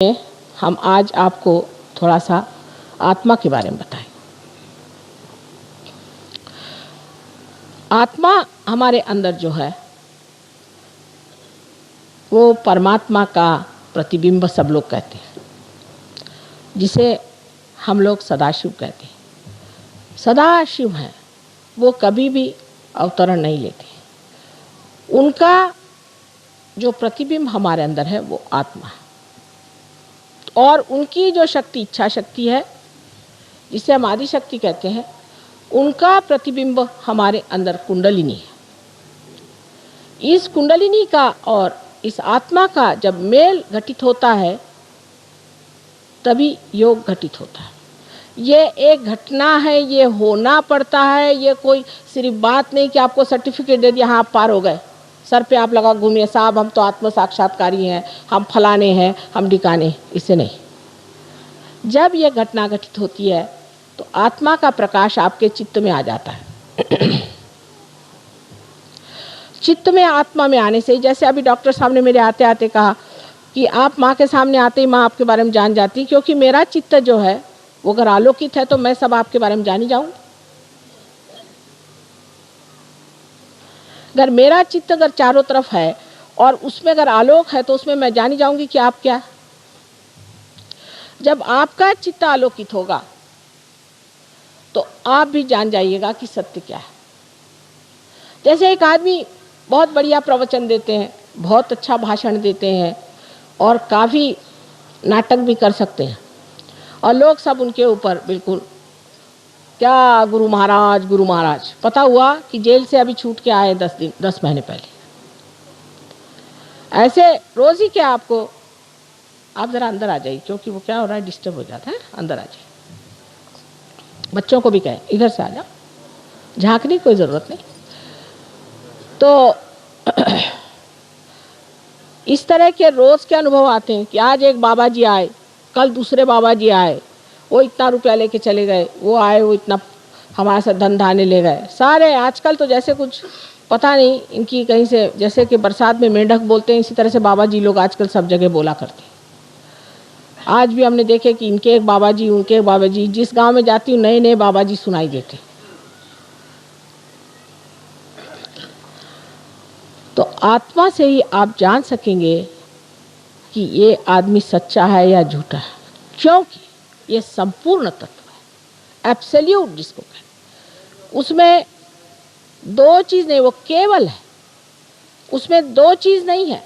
हम आज आपको थोड़ा सा आत्मा के बारे में बताएं। आत्मा हमारे अंदर जो है वो परमात्मा का प्रतिबिंब सब लोग कहते हैं, जिसे हम लोग सदाशिव कहते हैं। सदाशिव हैं, वो कभी भी अवतरण नहीं लेते। उनका जो प्रतिबिंब हमारे अंदर है वो आत्मा है, और उनकी जो शक्ति इच्छा शक्ति है, जिसे हम आदि शक्ति कहते हैं, उनका प्रतिबिंब हमारे अंदर कुंडलिनी है। इस कुंडलिनी का और इस आत्मा का जब मेल घटित होता है तभी योग घटित होता है। ये एक घटना है, ये होना पड़ता है। ये कोई सिर्फ बात नहीं कि आपको सर्टिफिकेट दे दिया, हाँ आप पार हो गए, सर पे आप लगा घूमिए, साहब हम तो आत्म साक्षात्कारी हैं, हम फलाने हैं, हम ढिकाने, इससे नहीं। जब ये घटना घटित होती है तो आत्मा का प्रकाश आपके चित्त में आ जाता है। चित्त में आत्मा में आने से, जैसे अभी डॉक्टर साहब ने मेरे आते आते कहा कि आप माँ के सामने आते ही माँ आपके बारे में जान जाती, क्योंकि मेरा चित्त जो है वो अगर आलोकित है तो मैं सब आपके बारे में जान ही जाऊँ। अगर मेरा चित्त अगर चारों तरफ है और उसमें अगर आलोक है तो उसमें मैं जान ही जाऊंगी कि आप क्या। जब आपका चित्त आलोकित होगा तो आप भी जान जाइएगा कि सत्य क्या है। जैसे एक आदमी बहुत बढ़िया प्रवचन देते हैं, बहुत अच्छा भाषण देते हैं और काफ़ी नाटक भी कर सकते हैं, और लोग सब उनके ऊपर बिल्कुल क्या गुरु महाराज। पता हुआ कि जेल से अभी छूट के आए 10 महीने पहले। ऐसे रोज़ ही क्या आपको, आप ज़रा अंदर आ जाइए, क्योंकि वो क्या हो रहा है, डिस्टर्ब हो जाता है। अंदर आ जाइए, बच्चों को भी कहें इधर से आ जाओ, झांकने की कोई ज़रूरत नहीं। तो इस तरह के रोज़ के अनुभव आते हैं कि आज एक बाबा जी आए, कल दूसरे बाबा जी आए, वो इतना रुपया लेके चले गए, वो आए वो इतना हमारे साथ धन धाने ले गए। सारे आजकल तो जैसे कुछ पता नहीं इनकी कहीं से, जैसे कि बरसात में मेंढक बोलते हैं, इसी तरह से बाबा जी लोग आजकल सब जगह बोला करते हैं। आज भी हमने देखे कि इनके एक बाबा जी, उनके एक बाबा जी, जिस गांव में जाती हूँ नए नए बाबा जी सुनाई देते। तो आत्मा से ही आप जान सकेंगे कि ये आदमी सच्चा है या झूठा है, क्योंकि ये संपूर्ण तत्व है, एब्सोल्यूट जिसको कहते। उसमें दो चीज़ नहीं, वो केवल है। उसमें दो चीज़ नहीं है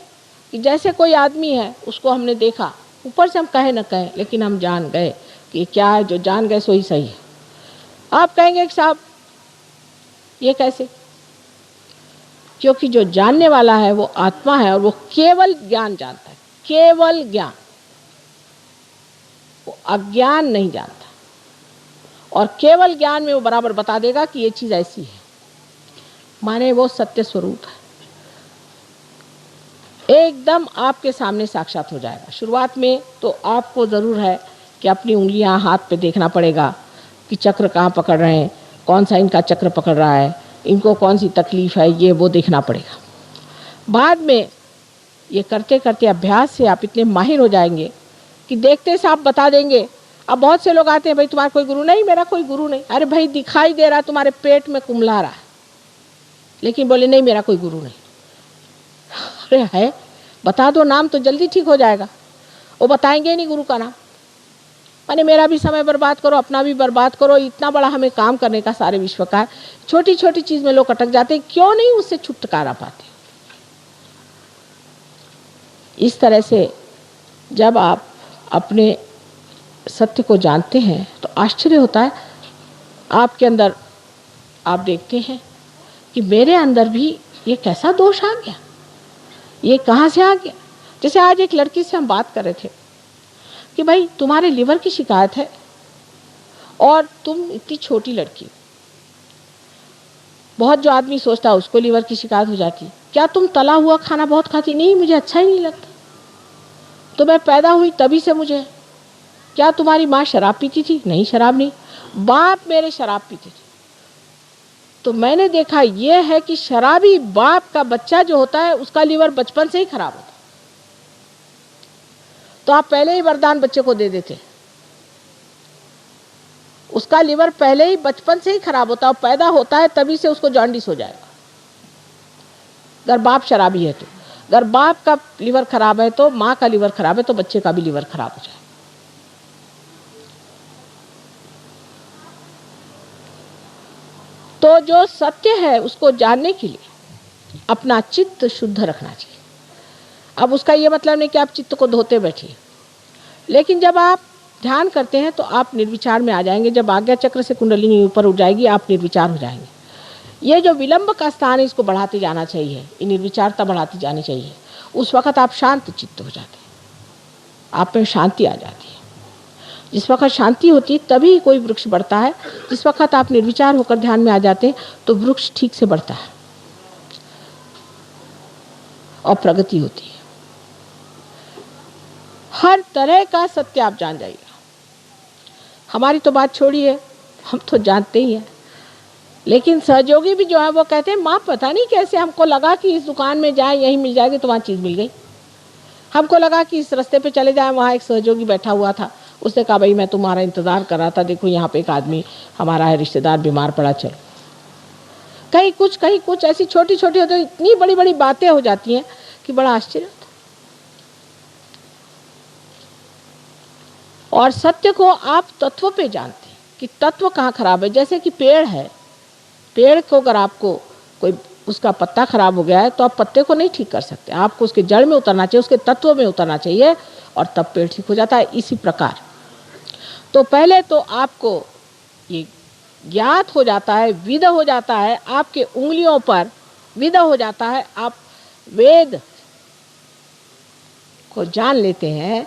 कि जैसे कोई आदमी है, उसको हमने देखा, ऊपर से हम कहे न कहें लेकिन हम जान गए कि क्या है, जो जान गए सो ही सही है। आप कहेंगे कि साहब ये कैसे, क्योंकि जो जानने वाला है वो आत्मा है और वो केवल ज्ञान जानता है, केवल ज्ञान, वो अज्ञान नहीं जानता। और केवल ज्ञान में वो बराबर बता देगा कि ये चीज़ ऐसी है, माने वो सत्य स्वरूप है, एकदम आपके सामने साक्षात हो जाएगा। शुरुआत में तो आपको ज़रूर है कि अपनी उंगलियां हाथ पे देखना पड़ेगा कि चक्र कहाँ पकड़ रहे हैं, कौन सा इनका चक्र पकड़ रहा है, इनको कौन सी तकलीफ़ है, ये वो देखना पड़ेगा। बाद में ये करते करते अभ्यास से आप इतने माहिर हो जाएंगे कि देखते से आप बता देंगे। अब बहुत से लोग आते हैं, भाई तुम्हारा कोई गुरु नहीं, मेरा कोई गुरु नहीं। अरे भाई दिखाई दे रहा तुम्हारे पेट में कुम्हला रहा है, लेकिन बोले नहीं मेरा कोई गुरु नहीं। अरे है, बता दो नाम तो जल्दी ठीक हो जाएगा। वो बताएंगे नहीं गुरु का नाम, माने मेरा भी समय बर्बाद करो, अपना भी बर्बाद करो। इतना बड़ा हमें काम करने का सारे विश्व का है, छोटी छोटी चीज़ में लोग अटक जाते हैं, क्यों नहीं उससे छुटकारा पाते। इस तरह से जब आप अपने सत्य को जानते हैं तो आश्चर्य होता है आपके अंदर। आप देखते हैं कि मेरे अंदर भी ये कैसा दोष आ गया, ये कहाँ से आ गया। जैसे आज एक लड़की से हम बात कर रहे थे कि भाई तुम्हारे लिवर की शिकायत है और तुम इतनी छोटी लड़की, बहुत जो आदमी सोचता है उसको लिवर की शिकायत हो जाती। क्या तुम तला हुआ खाना बहुत खाती? नहीं, मुझे अच्छा ही नहीं लगता। तो मैं पैदा हुई तभी से मुझे। क्या तुम्हारी माँ शराब पीती थी? नहीं, शराब नहीं। बाप मेरे शराब पीते थे। तो मैंने देखा यह है कि शराबी बाप का बच्चा जो होता है उसका लीवर बचपन से ही खराब होता है। तो आप पहले ही वरदान बच्चे को दे देते। उसका लिवर पहले ही बचपन से ही खराब होता है, और पैदा होता है तभी से उसको जॉन्डिस हो जाएगा अगर बाप शराबी है तो। अगर बाप का लिवर खराब है तो, माँ का लिवर खराब है तो बच्चे का भी लिवर खराब हो जाए। तो जो सत्य है उसको जानने के लिए अपना चित्त शुद्ध रखना चाहिए। अब उसका ये मतलब नहीं कि आप चित्त को धोते बैठिए, लेकिन जब आप ध्यान करते हैं तो आप निर्विचार में आ जाएंगे। जब आज्ञा चक्र से कुंडलिनी ऊपर उठ जाएगी, आप निर्विचार हो जाएंगे। ये जो विलंब का स्थान है, इसको बढ़ाते जाना चाहिए, ये निर्विचारता बढ़ाती जानी चाहिए। उस वक़्त आप शांत चित्त हो जाते हैं, आप में शांति आ जाती है। जिस वक्त शांति होती है तभी कोई वृक्ष बढ़ता है। जिस वक्त आप निर्विचार होकर ध्यान में आ जाते हैं तो वृक्ष ठीक से बढ़ता है और प्रगति होती है। हर तरह का सत्य आप जान जाइएगा। हमारी तो बात छोड़िए, हम तो जानते ही हैं, लेकिन सहयोगी भी जो है वो कहते हैं माँ पता नहीं कैसे हमको लगा कि इस दुकान में जाए यहीं मिल जाएगी, तो वहाँ चीज़ मिल गई। हमको लगा कि इस रास्ते पे चले जाए, वहाँ एक सहयोगी बैठा हुआ था, उसने कहा भाई मैं तुम्हारा इंतज़ार कर रहा था, देखो यहाँ पे एक आदमी हमारा है रिश्तेदार बीमार पड़ा, चलो। कहीं कुछ ऐसी छोटी छोटी होती, इतनी बड़ी बड़ी बातें हो जाती हैं कि बड़ा आश्चर्य होता है। और सत्य को आप तत्व पे जानते हैं कि तत्व कहाँ खराब है। जैसे कि पेड़ है, पेड़ को अगर आपको कोई उसका पत्ता खराब हो गया है तो आप पत्ते को नहीं ठीक कर सकते, आपको उसके जड़ में उतरना चाहिए, उसके तत्व में उतरना चाहिए, और तब पेड़ ठीक हो जाता है। इसी प्रकार तो पहले तो आपको ये ज्ञात हो जाता है, विद हो जाता है, आपके उंगलियों पर विद हो जाता है, आप वेद को जान लेते हैं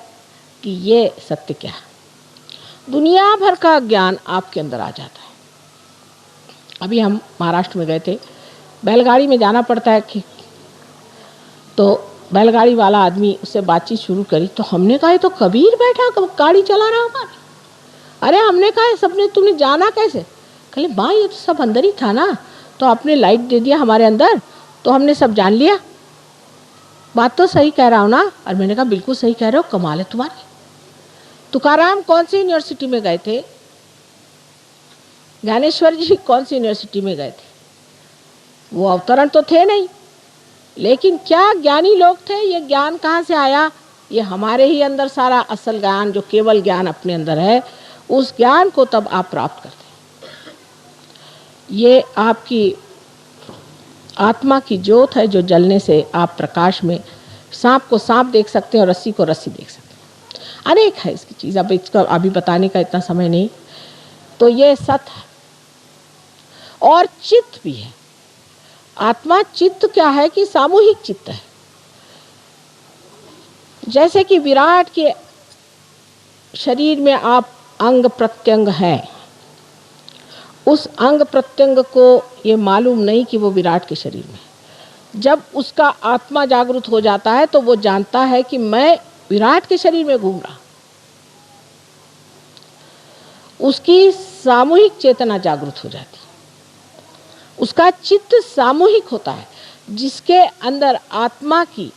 कि ये सत्य क्या है। दुनिया भर का ज्ञान आपके अंदर आ जाता है। अभी हम महाराष्ट्र में गए थे, बैलगाड़ी में जाना पड़ता है कि, तो बैलगाड़ी वाला आदमी उससे बातचीत शुरू करी, तो हमने कहा ये तो कबीर बैठा गाड़ी चला रहा हमारे। अरे हमने कहा सबने तुमने जाना कैसे? कहले माँ ये तो सब अंदर ही था ना, तो आपने लाइट दे दिया हमारे अंदर तो हमने सब जान लिया। बात तो सही कह रहा हूँ ना? और मैंने कहा बिल्कुल सही कह रहे हो, कमाल है तुम्हारी। तुकाराम कौन सी यूनिवर्सिटी में गए थे? ज्ञानेश्वर जी कौन सी यूनिवर्सिटी में गए थे? वो अवतरण तो थे नहीं, लेकिन क्या ज्ञानी लोग थे। ये ज्ञान कहाँ से आया? ये हमारे ही अंदर सारा असल ज्ञान, जो केवल ज्ञान अपने अंदर है, उस ज्ञान को तब आप प्राप्त करते हैं। ये आपकी आत्मा की ज्योत है, जो जलने से आप प्रकाश में सांप को सांप देख सकते हैं और रस्सी को रस्सी देख सकते हैं। अनेक है इसकी चीज़, अब इसका अभी बताने का इतना समय नहीं। तो ये सत्य है। और चित्त भी है। आत्मा चित्त क्या है कि सामूहिक चित्त है। जैसे कि विराट के शरीर में आप अंग प्रत्यंग हैं, उस अंग प्रत्यंग को ये मालूम नहीं कि वो विराट के शरीर में। जब उसका आत्मा जागृत हो जाता है तो वो जानता है कि मैं विराट के शरीर में घूम रहा। उसकी सामूहिक चेतना जागृत हो जाती है, उसका चित्त सामूहिक होता है। जिसके अंदर आत्मा की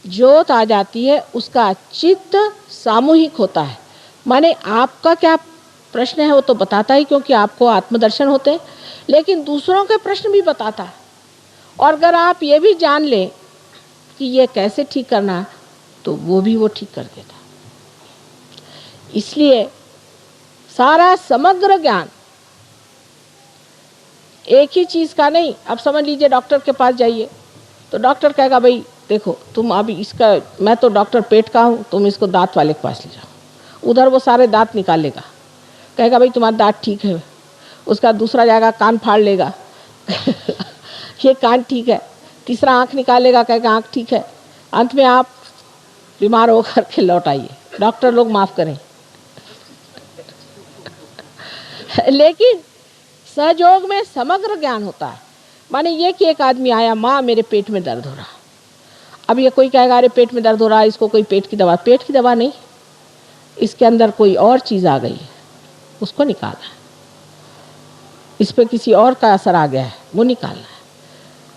ज्योत आ जाती है उसका चित्त सामूहिक होता है। माने आपका क्या प्रश्न है वो तो बताता ही, क्योंकि आपको आत्मदर्शन होते हैं, लेकिन दूसरों के प्रश्न भी बताता है। और अगर आप ये भी जान लें कि ये कैसे ठीक करना है तो वो भी वो ठीक कर देता। इसलिए सारा समग्र ज्ञान एक ही चीज़ का नहीं। अब समझ लीजिए डॉक्टर के पास जाइए तो डॉक्टर कहेगा भाई देखो तुम अभी इसका, मैं तो डॉक्टर पेट का हूँ, तुम इसको दांत वाले के पास ले जाओ। उधर वो सारे दांत निकाल लेगा, कहेगा भाई तुम्हारा दांत ठीक है। उसका दूसरा जाएगा कान फाड़ लेगा ये कान ठीक है। तीसरा आँख निकाल लेगा, कहेगा आँख ठीक है। अंत में आप बीमार होकर के लौट आइए। डॉक्टर लोग माफ़ करें लेकिन सहयोग में समग्र ज्ञान होता है। माने ये कि एक आदमी आया, माँ मेरे पेट में दर्द हो रहा। अब ये कोई कहेगा अरे पेट में दर्द हो रहा है, इसको कोई पेट की दवा। पेट की दवा नहीं, इसके अंदर कोई और चीज़ आ गई है, उसको निकालना है। इस पर किसी और का असर आ गया है, वो निकालना है।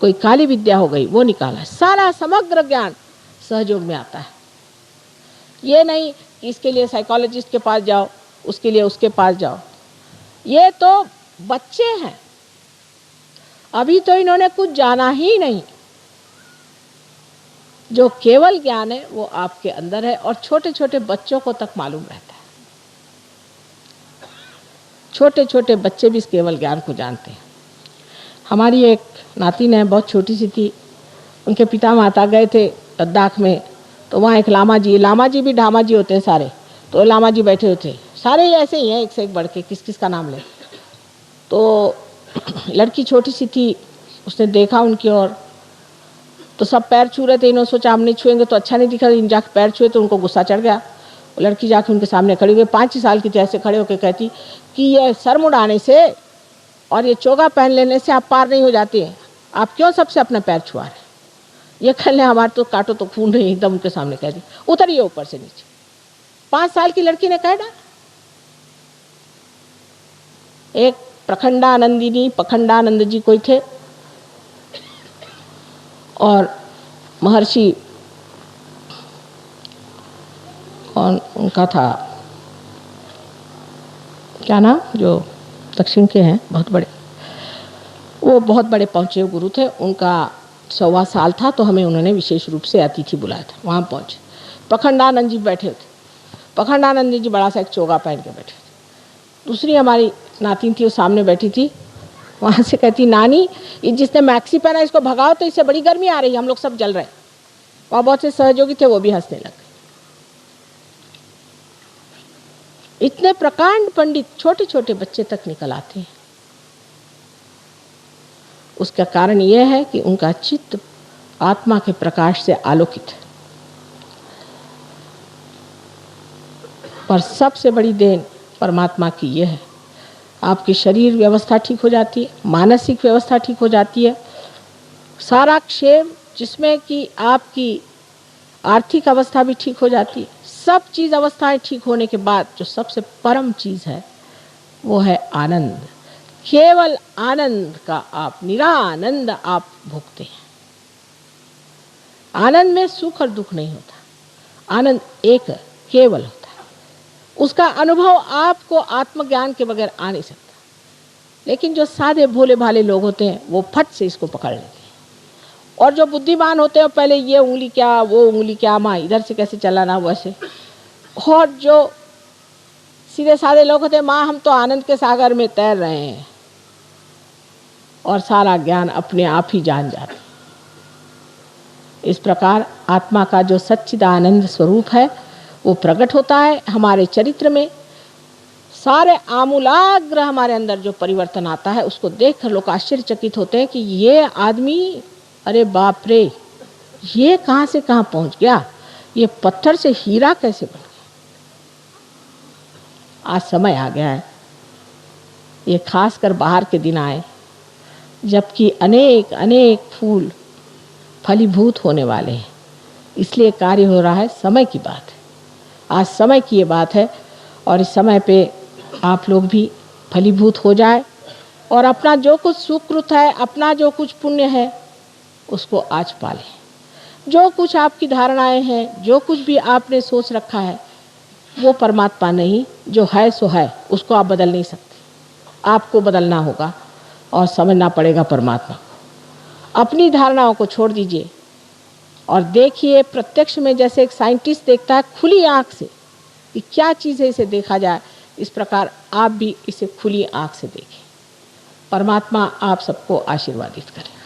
कोई काली विद्या हो गई, वो निकालना है। सारा समग्र ज्ञान सहयोग में आता है। ये नहीं कि इसके लिए साइकोलॉजिस्ट के पास जाओ, उसके लिए उसके पास जाओ। ये तो बच्चे हैं, अभी तो इन्होंने कुछ जाना ही नहीं। जो केवल ज्ञान है वो आपके अंदर है और छोटे छोटे बच्चों को तक मालूम रहता है। छोटे छोटे बच्चे भी इस केवल ज्ञान को जानते हैं। हमारी एक नातिन है, बहुत छोटी सी थी, उनके पिता माता गए थे लद्दाख में, तो वहाँ एक लामा जी भी ढामा जी होते हैं सारे, तो लामा जी बैठे हुए थे, सारे ही ऐसे ही हैं, एक से एक बढ़ के, किस किस का नाम ले। तो लड़की छोटी सी थी, उसने देखा उनकी ओर, तो सब पैर छू रहे थे, इन्होंने सोचा हम नहीं छुएंगे तो अच्छा नहीं दिखा, इन जाके पैर छुए तो उनको गुस्सा चढ़ गया। लड़की जाके उनके सामने खड़ी हुई, 5 साल की थी, ऐसे खड़े होकर कहती कि ये सर मुड़ाने से और ये चोगा पहन लेने से आप पार नहीं हो जाते हैं, आप क्यों सबसे अपना पैर छुआ रहे? ये कहने हमारे तो काटो तो खून नहीं, एकदम उनके सामने कह दी, उतरिए ऊपर से नीचे। 5 साल की लड़की ने कह डाला। एक पखंडानंद जी कोई थे, और महर्षि कौन उनका था, क्या नाम, जो दक्षिण के हैं बहुत बड़े, वो बहुत बड़े पहुँचे गुरु थे। उनका 100वां साल था, तो हमें उन्होंने विशेष रूप से अतिथि बुलाया था, वहाँ पहुँचे। पखंडानंद जी बैठे थे, पखंडानंद जी बड़ा सा एक चोगा पहन के बैठे थे। दूसरी हमारी नातिन थी, वो सामने बैठी थी, वहाँ से कहती नानी ये जिसने मैक्सी पहना इसको भगाओ, तो इससे बड़ी गर्मी आ रही है, हम लोग सब जल रहे हैं। वहाँ बहुत से सहयोगी थे, वो भी हंसने लगे। इतने प्रकांड पंडित छोटे छोटे बच्चे तक निकल आते हैं। उसका कारण यह है कि उनका चित्त आत्मा के प्रकाश से आलोकित है। पर सबसे बड़ी देन परमात्मा की यह है, आपकी शरीर व्यवस्था ठीक हो जाती है, मानसिक व्यवस्था ठीक हो जाती है, सारा क्षेम जिसमें कि आपकी आर्थिक अवस्था भी ठीक हो जाती है, सब चीज़ अवस्थाएं ठीक होने के बाद जो सबसे परम चीज़ है वो है आनंद। केवल आनंद का आप निरानंद आप भोगते हैं। आनंद में सुख और दुख नहीं होता, आनंद एक केवल होता है। उसका अनुभव आपको आत्मज्ञान के बगैर आ नहीं सकता। लेकिन जो सादे भोले भाले लोग होते हैं वो फट से इसको पकड़ लेते हैं, और जो बुद्धिमान होते हैं पहले ये उंगली क्या वो उंगली क्या, माँ इधर से कैसे चलाना वैसे। और जो सीधे साधे लोग होते हैं, माँ हम तो आनंद के सागर में तैर रहे हैं, और सारा ज्ञान अपने आप ही जान जाते। इस प्रकार आत्मा का जो सच्चिदानंद स्वरूप है वो प्रकट होता है हमारे चरित्र में। सारे आमूलाग्र हमारे अंदर जो परिवर्तन आता है उसको देखकर लोग आश्चर्यचकित होते हैं कि ये आदमी, अरे बाप रे, ये कहाँ से कहाँ पहुँच गया, ये पत्थर से हीरा कैसे बन गया। आज समय आ गया है, ये खासकर बाहर के दिन आए जबकि अनेक अनेक फूल फलीभूत होने वाले हैं, इसलिए कार्य हो रहा है। समय की बात है, आज समय की ये बात है, और इस समय पे आप लोग भी फलीभूत हो जाए और अपना जो कुछ सुकृत है, अपना जो कुछ पुण्य है उसको आज पालें। जो कुछ आपकी धारणाएं हैं, जो कुछ भी आपने सोच रखा है वो परमात्मा नहीं, जो है सो है, उसको आप बदल नहीं सकते। आपको बदलना होगा और समझना पड़ेगा परमात्मा को। अपनी धारणाओं को छोड़ दीजिए और देखिए प्रत्यक्ष में, जैसे एक साइंटिस्ट देखता है खुली आँख से कि क्या चीज़ है, इसे देखा जाए, इस प्रकार आप भी इसे खुली आँख से देखें। परमात्मा आप सबको आशीर्वादित करें।